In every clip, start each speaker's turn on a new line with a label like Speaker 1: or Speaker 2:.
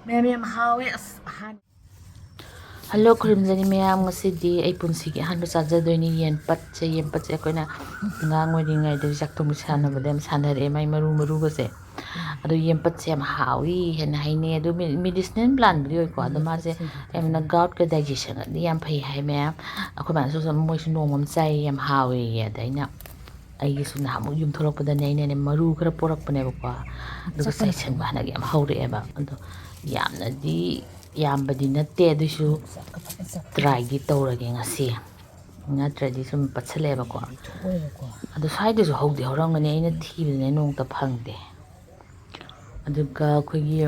Speaker 1: Mem hawe as han.
Speaker 2: Hello khurumjani mayam ngasidi ai punsi gi ahanba chajadoini yempatse akoina ngang oringai da jakthong sanabada am sanare mai maru gase adu yempatse am hawi hen haine adu medicinal plant bi oi ko adu mase emna gout ka digestion adi yam phai hai mayam akoi man so moi su nomam chai yam hawi ya daina aigi su na mu yum thorok pada nei ne maru khara porak pane ba adu sai sang ba na yam haure eba adu yamna di yambadi natte adusu try gi tawrage ngasi natradi sum patsaleba ko adu saide su haude horangani aina thibine nongta phangde aduga khogi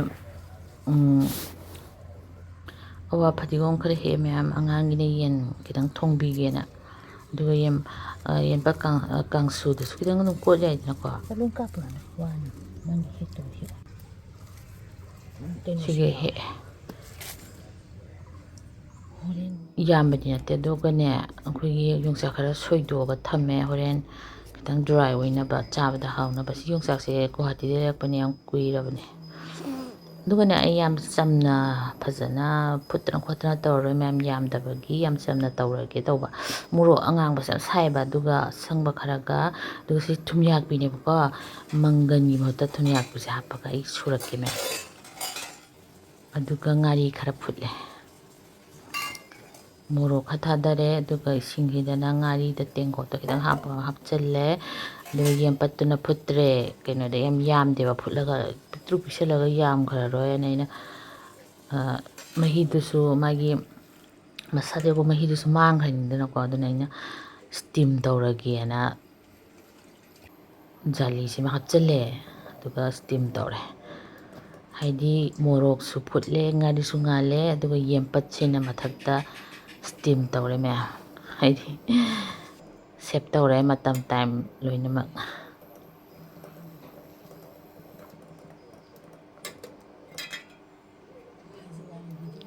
Speaker 2: awa phatigom khare he mayam angangine yen kidang thongbigena aduga yen pa kangsu de su kidang nung ko jai na ko
Speaker 1: Salung ka pa na wan man hito hi.
Speaker 2: sige he yambadi natte dogane akhoi yongchak khara soidoga thame horen kitang dry oina ba chabada hauna ba si yongchak se guwahati de rakpani am kuirabane dugane ai yam samna phajana phutra khotra tawre mem yam dabagi yam samna tawrage tawba muro angang ba saiba duga sangba kharaga duga si thumyak bine ba mangani mota thumyak bu hapaga ai surakke me aduga ngari khara phutle moro khathadare aduga isinghidana ngari da tengko to kidang hapchalle aduga yempatuna phutre keno da yam deba phutlaga pitru pisalaga yam khara roya naina mahidusu magi masadego mahidusu manghanidana ko aduna ina steam tawrage na jali si hapchalle aduga steam tawre haidi morok su phutle ngari su ngale aduga yempat sina mathakta steam tawre me haidi save tawre matam time loinamak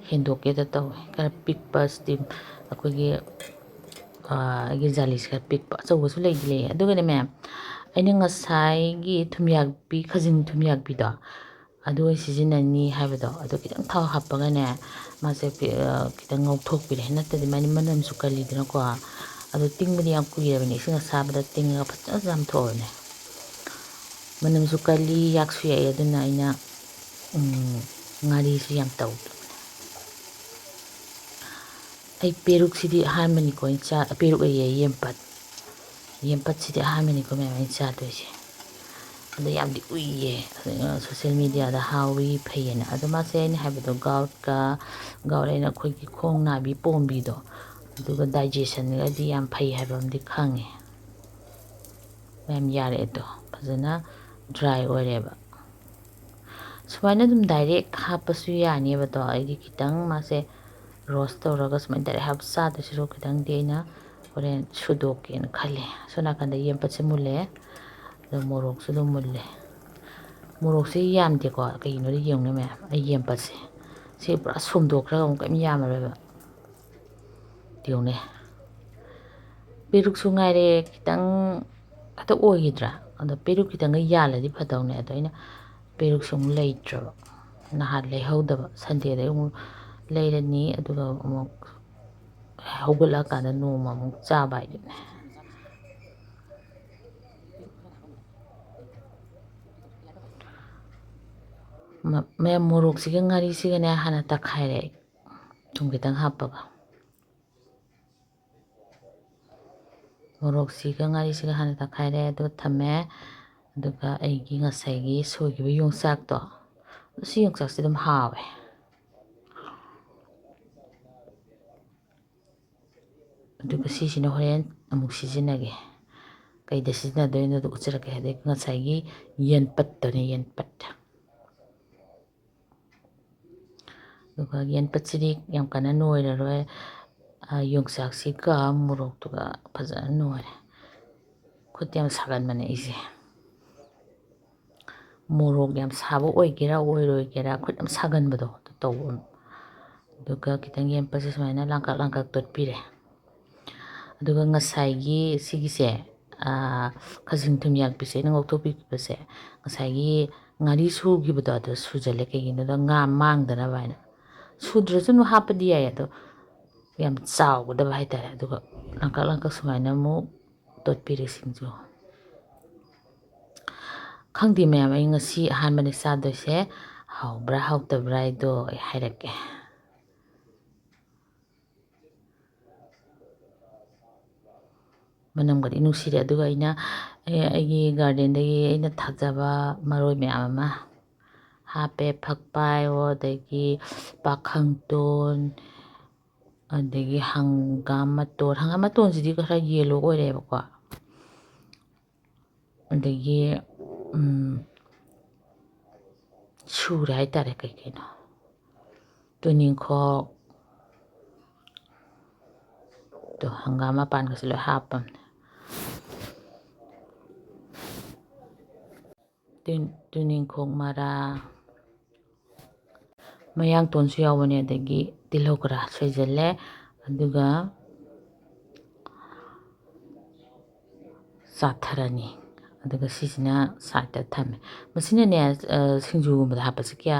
Speaker 2: hendoke da tawe kara pikpa steam akogi agi jali ska pikpa chawsu leile aduga ne me aina ngasai gi thumyak bi khajing thumyak bi da adu sijinani haibado adu kitang thaw happaga ne mase kitang ngauthok pire natadi mani manam su kalidina ko adu tingbani am kuirabani singa sabada tinga phacha jam thone manam su kali yaksu ya aduna aina ngari su yam taw ai peruk sidi harmony ko cha peruk ay yempat sidi harmony ko me cha to se adu yam di uiye social media da hawi phayena adu ma se ni habado gout ena khoi ki khong na bi pombi do aduga digestion ga di yam phay habam di khange mem yare to phajana dry oreba sumaina dum direct hapasu yani ba to ai kitang ma se roast tawraga sumaina direct hap sa to siro kitang deina horen sudoken khale sona kanda yempat se mule morok su dum mulle morok se yam de ko kai no ri yong ne me ai yempat se pura sumdok ra kam kam yam ra ba tione peruk su ngaire kitang ata oigidra anda peruk kitang yala di phadawne ado ina peruk sum leitra nahar le hawdaba sande de leirani aduga amuk hawgala kana noma amuk chaba idune me morok siga ngari siga ne hana takhaire thum kitang hapaga morok siga ngari siga hana takhaire adu thame aduga aigi ngasaigi soigiba yongchak to si yongchak si dum hawe aduga sisina horen amuk sijinage kaida sijinadoino du ucharake hade ngasaigi yenpat to ne yenpat aduga yenpat sidi yam kana noira roe yongchak si ka morok tuga phajana noire khut yam sagan mane ise morok yam sabo oigera oiroigera khut yam sagan bado taw aduga kitang yempat se sumaina langkak totpire aduga ngasaigi sigise khajing thumyak bise nang okthok pi base ngasaigi ꯉꯥꯔꯤ ꯁꯨꯈꯤꯕꯗꯣ ꯑꯗꯨ ꯁꯨꯖꯜꯂꯦ ꯀꯩꯒꯤꯅꯣꯗ ꯉꯥ ꯃꯥꯡꯗꯅꯕ ꯍꯥꯏꯅ ꯁꯨꯗ꯭ꯔꯁꯨ ꯍꯥꯞꯄꯗꯤ ꯌꯥꯏ ꯑꯗꯣ ꯌꯥꯝ ꯆꯥꯎꯒꯗꯕ ꯍꯥꯏꯇꯥꯔꯦ ꯑꯗꯨꯒ ꯂꯪꯀꯛ ꯂꯪꯀꯛ ꯁꯨꯃꯥꯏꯅ ꯑꯃꯨꯛ ꯇꯣꯠꯄꯤꯔꯦ ꯁꯤꯡꯖꯨ ꯈꯪꯗꯦ ꯃꯌꯥꯝ ꯑꯩ ꯉꯁꯤ ꯑꯍꯥꯟꯕꯅꯦ ꯆꯥꯗꯣꯏꯁꯦ ꯍꯥꯎꯕ꯭ꯔꯥ ꯍꯥꯎꯇꯕ꯭ꯔꯥ ꯍꯥꯏꯗꯣ ꯑꯩ ꯍꯥꯏꯔꯛꯀꯦ ꯃꯅꯝꯒꯗꯤ ꯅꯨꯡꯁꯤꯔꯦ ꯑꯗꯨꯒ ꯑꯩꯒꯤ ꯒꯥꯔꯗꯦꯟꯗꯒꯤ ꯑꯩꯅ ꯊꯥꯖꯕ ꯃꯔꯣꯏ ꯃꯌꯥꯝ ꯑꯃ ꯍꯥꯞꯄꯦ ꯐꯛꯄꯥꯏꯌꯣ ꯑꯗꯒꯤ ꯄꯥꯈꯪꯇꯣꯟ ꯑꯗꯒꯤ ꯍꯪꯒꯥꯝ ꯃꯇꯣꯟꯁꯤꯗꯤ ꯈꯔ ꯌꯦꯜꯂꯣ ꯑꯣꯏꯔꯦꯕꯀꯣ ꯑꯗꯒꯤ ꯁꯨꯔꯦ ꯍꯥꯏꯇꯥꯔꯦ ꯀꯩꯀꯩꯅꯣ ꯇꯨꯅꯤꯡꯈꯣꯛ ꯇꯣ ꯍꯪꯒꯥꯝ ꯃꯄꯥꯟꯒꯁꯨ ꯂꯣꯏ ꯍꯥꯞꯄꯝꯅꯦ ꯇꯨꯅꯤꯡꯈꯣꯛ ꯃꯔꯥ ꯃꯌꯥꯡꯇꯣꯟꯁꯨ ꯌꯥꯎꯕꯅꯦ ꯑꯗꯒꯤ ꯇꯤꯜꯍꯧ ꯈꯔ ꯁꯣꯏꯖꯜꯂꯦ ꯑꯗꯨꯒ ꯆꯥꯊꯔꯅꯤ ꯑꯗꯨꯒ ꯁꯤꯁꯤꯅ ꯁꯥꯏꯠꯇ ꯊꯝꯃꯦ ꯃꯁꯤꯅꯅꯦ ꯁꯤꯡꯖꯨꯒꯨꯝꯕꯗ ꯍꯥꯞꯄꯁꯤ ꯀꯌꯥ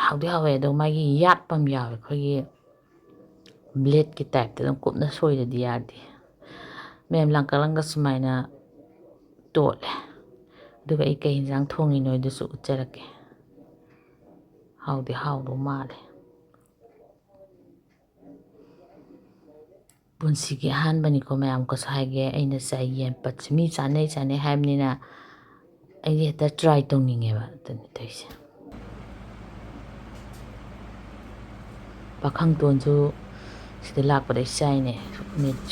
Speaker 2: ꯍꯥꯎꯗꯤ ꯍꯥꯎꯋꯦ ꯑꯗꯣ ꯃꯥꯒꯤ ꯌꯥꯠꯄ ꯑꯃ ꯌꯥꯎꯋꯦ ꯑꯩꯈꯣꯏꯒꯤ ꯕ꯭ꯂꯦꯗꯀꯤ ꯇꯥꯏꯞꯇ ꯑꯗꯨꯝ ꯀꯨꯞꯅ ꯁꯣꯏꯔꯗꯤ ꯌꯥꯗꯦ ꯃꯌꯥꯝ ꯂꯪꯀꯛ ꯂꯪꯀꯛ ꯁꯨꯃꯥꯏꯅ ꯇꯣꯠꯂꯦ ꯑꯗꯨꯒ ꯑꯩ ꯀꯩ ꯌꯦꯟꯖꯥꯡ ꯊꯣꯡꯉꯤꯅꯣ ꯑꯗꯨꯁꯨ ꯎꯠꯆꯔꯛꯀꯦ ꯍꯥꯎꯗꯤ ꯍꯥꯎꯗꯧ ꯃꯥꯜꯂꯦ ꯄꯨꯟꯁꯤꯒꯤ ꯑꯍꯥꯟꯕꯅꯤꯀꯣ ꯃꯌꯥꯝꯀꯁꯨ ꯍꯥꯏꯒꯦ ꯑꯩꯅ ꯆꯥꯏ ꯌꯦꯟꯄꯠꯁꯦ ꯃꯤ ꯆꯥꯅꯩ ꯍꯥꯏꯕꯅꯤꯅ ꯑꯩꯗꯤ ꯍꯦꯛꯇ ꯇ꯭ꯔꯥꯏ ꯇꯧꯅꯤꯡꯉꯦꯕ ꯑꯗꯨꯅꯤ ꯇꯧꯔꯤꯁꯦ ꯄꯥꯈꯪꯇꯣꯟꯁꯨ ꯁꯤꯗ ꯂꯥꯛꯄꯗ ꯑꯩ ꯆꯥꯏꯅꯦ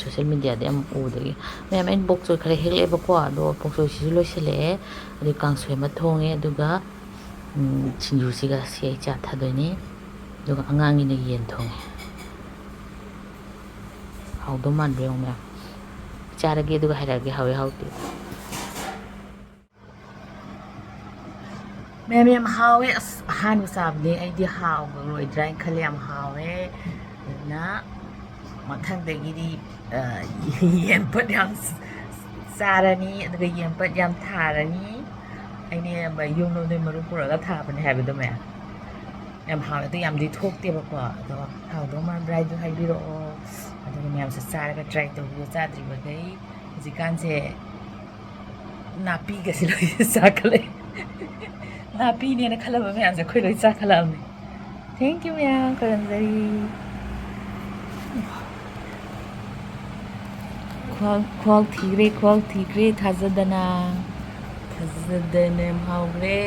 Speaker 2: ꯁꯣꯁꯦꯜ ꯃꯦꯗꯤꯌꯥꯗ ꯌꯥꯝ ꯎꯕꯗꯒꯤ ꯃꯌꯥꯝ ꯑꯩꯅ ꯕꯣꯛꯆꯣꯏ ꯈꯔ ꯍꯦꯛꯂꯛꯑꯦꯕꯀꯣ ꯑꯗꯣ ꯕꯣꯛꯆꯣꯏꯁꯤꯁꯨ ꯂꯣꯏꯁꯤꯜꯂꯛꯑꯦ ꯑꯗꯨ ꯀꯥꯡꯁꯣꯏ ꯑꯃ ꯊꯣꯡꯉꯦ ꯑꯗꯨꯒ ꯁꯤꯡꯖꯨꯁꯤꯒ ꯁꯤ ꯑꯩ ꯆꯥꯊꯗꯣꯏꯅꯤ ꯑꯗꯨꯒ ꯑꯉꯥꯡꯒꯤꯅ ꯌꯦꯟ ꯊꯣꯡꯉꯦ ꯍꯥꯎꯗꯧ ꯃꯥꯟꯕ꯭ꯔꯥ ꯌꯦꯡꯉꯨ ꯃꯌꯥꯝ ꯆꯥꯔꯒꯦ ꯑꯗꯨꯒ ꯍꯥꯏꯔꯛꯑꯒꯦ ꯍꯥꯎꯋꯦ ꯍꯥꯎꯇꯦ
Speaker 1: ꯃꯌꯥꯝ ꯌꯥꯝ ꯍꯥꯎꯋꯦ ꯑꯁ ꯑꯍꯥꯟꯕ ꯆꯥꯕꯗꯤ ꯑꯩꯗꯤ ꯍꯥꯎꯔꯣꯏꯗ꯭ꯔꯥ ꯍꯥꯏꯅ ꯈꯜꯂꯦ ꯌꯥꯝ ꯍꯥꯎꯋꯦ ꯑꯗꯨꯅ ꯃꯊꯪꯗꯒꯤꯗꯤ ꯌꯦꯟꯄꯠ ꯌꯥꯝ ꯆꯥꯔꯅꯤ ꯑꯗꯨꯒ ꯌꯦꯟꯄꯠ ꯌꯥꯝ ꯊꯥꯔꯅꯤ ꯑꯩꯅ ꯌꯨꯝꯂꯣꯝꯗꯩ ꯃꯔꯨ ꯄꯨꯔꯛꯒ ꯊꯥꯕꯅꯦ ꯍꯥꯏꯕꯗꯣ ꯃꯌꯥꯝ ꯌꯥꯝ ꯍꯥꯎꯋꯦ ꯑꯗꯣ ꯌꯥꯝꯗꯤ ꯊꯣꯛꯇꯦꯕꯀꯣ ꯑꯗꯣ ꯍꯥꯎꯗꯧ ꯃꯥꯟꯕ꯭ꯔꯥ ꯍꯥꯏꯗꯣ ꯍꯥꯏꯕꯤꯔꯛꯑꯣ ꯑꯗꯨꯒ ꯃꯌꯥꯝꯁꯨ ꯆꯥꯔꯒ ꯇ꯭ꯔꯥꯏ ꯇꯧꯕꯤꯌꯣ ꯆꯥꯗ꯭ꯔꯤꯕꯈꯩ ꯍꯧꯖꯤꯛꯀꯥꯟꯁꯦ ꯅꯥꯄꯤꯒꯁꯦ ꯂꯣꯏ ꯆꯥꯈꯠꯂꯛꯑꯦ ꯅꯥꯄꯤꯅꯦꯅ ꯈꯜꯂꯝꯕ ꯃꯌꯥꯝꯁꯦ ꯑꯩꯈꯣꯏ ꯂꯣꯏ ꯆꯥꯈꯠꯂꯛꯑꯕꯅꯤ ꯊꯦꯡꯀ꯭ꯌꯨ ꯃꯌꯥꯝ ꯈꯨꯔꯨꯝꯖꯔꯤ ꯈꯨꯍꯥꯎ ꯊꯤꯈ꯭ꯔꯦ ꯊꯥꯖꯗꯅ ꯌꯥꯝ ꯍꯥꯎꯈ꯭ꯔꯦ